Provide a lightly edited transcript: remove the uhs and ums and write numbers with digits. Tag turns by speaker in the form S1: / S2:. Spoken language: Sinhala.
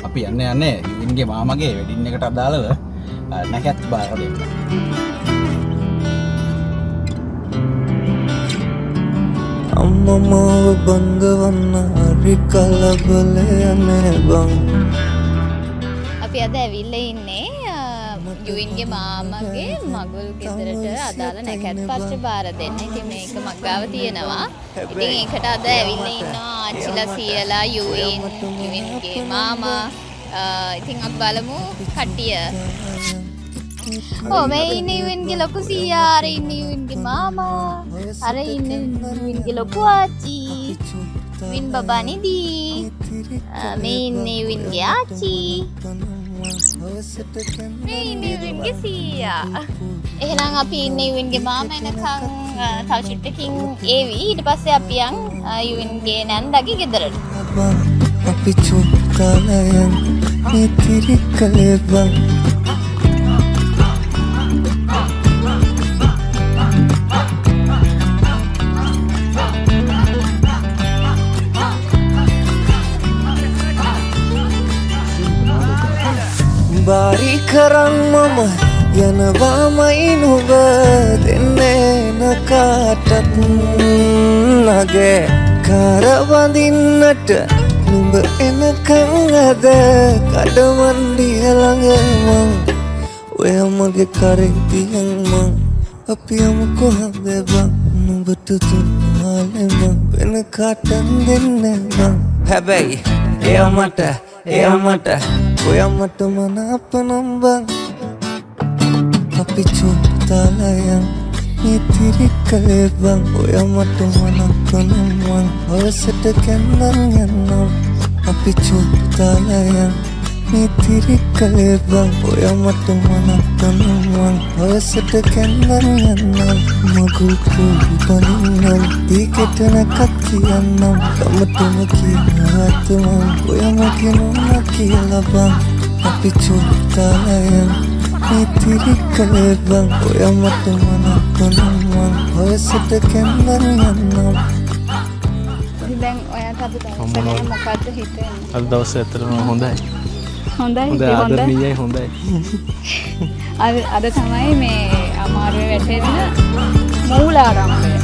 S1: අපි යන්නේ යුවින්ගේ මාමගේ වෙඩින් එකට අදාළව නැකත් බාර දෙන්න.
S2: අම්මා මාව බංගවන්න හරි කලබලයනේ බං.
S3: අපි අද ඇවිල්ලා ඉන්නේ යුවින්ගේ මාමගේ මගුල් ගෙදරට අදාළ නැකත් පත්‍ර බාර දෙන්න. ඉතින් මේක මග්ගාව තියෙනවා. ඉතින් ඒකට අද ඇවිල්ලා ඉන්නවා ආච්චිලා සීයලා යුවින්ගේ මාමා. ඉතින් අපි බලමු කට්ටිය. මේ ඉන්නේ යුවින්ගේ ලොකු සීයා, අර ඉන්නේ යුවින්ගේ මාමා, අර ඉන්නේ යුවින්ගේ ලොකු ආච්චි, යුවින් බබා නිදී, මේ ඉන්නේ යුවින්ගේ ආච්චි, මේ ඉන්නේ යුවින්ගේ සීයා. එහෙනම් අපි ඉන්නේ යුවින්ගේ මාමා එනකන් තව චුට්ටකින් ඒවි. ඊට පස්සේ අපි යන් යුවින්ගේ නැන්දගේ ගෙදරට.
S2: අපි චුට්ටලයන් ඉතිරි කලේ බං. බාරි කරන් මම යනවාමයි නුඹ දෙන්නේ නකාටත් නගේ කරවඳින්නට නුඹ එනකන් අද කඩමණ්ඩිය ළඟ මං ඔය මගේ කරේ තියන් මං අපි යමු කොහොමද බං නුඹට තුන්හාලේ මං වෙන කාටත් දෙන්නේ මං හැබැයි එයා මට ඔයමට මනාපනම් බං අපි චුට්ටලයන් ඉතිරි කලේ බං ඔයමට මනාපනම් මං හවසට කැන්දන් යන්නම් අපි චුට්ටලයන් ඉතිරි කලේ බං ඔයමට මනාපනම් මං හවසට කැන්දන් යන්නම් මගුල් කුඩු බනින්නම් දීකට නැකත් කියන්නම් ගමටම කියනවත් මං ඔයමගේ නෝනා කියලා බං අපි චුට්ටලයන් ඉතිරි කලේ බං ඔයමට මනාපනම් මං හවසට කැන්දන් යන්නම්.
S3: දැන් ඔයාට අපි දවසට මොකද්ද හිතෙන්නේ?
S4: අද දවස් ඇත්තටම හොඳයි.
S3: හොඳයි.
S4: හොඳයි.
S3: අද තමයි මේ අමාරුවේ වැටෙන මූලාරම්භය.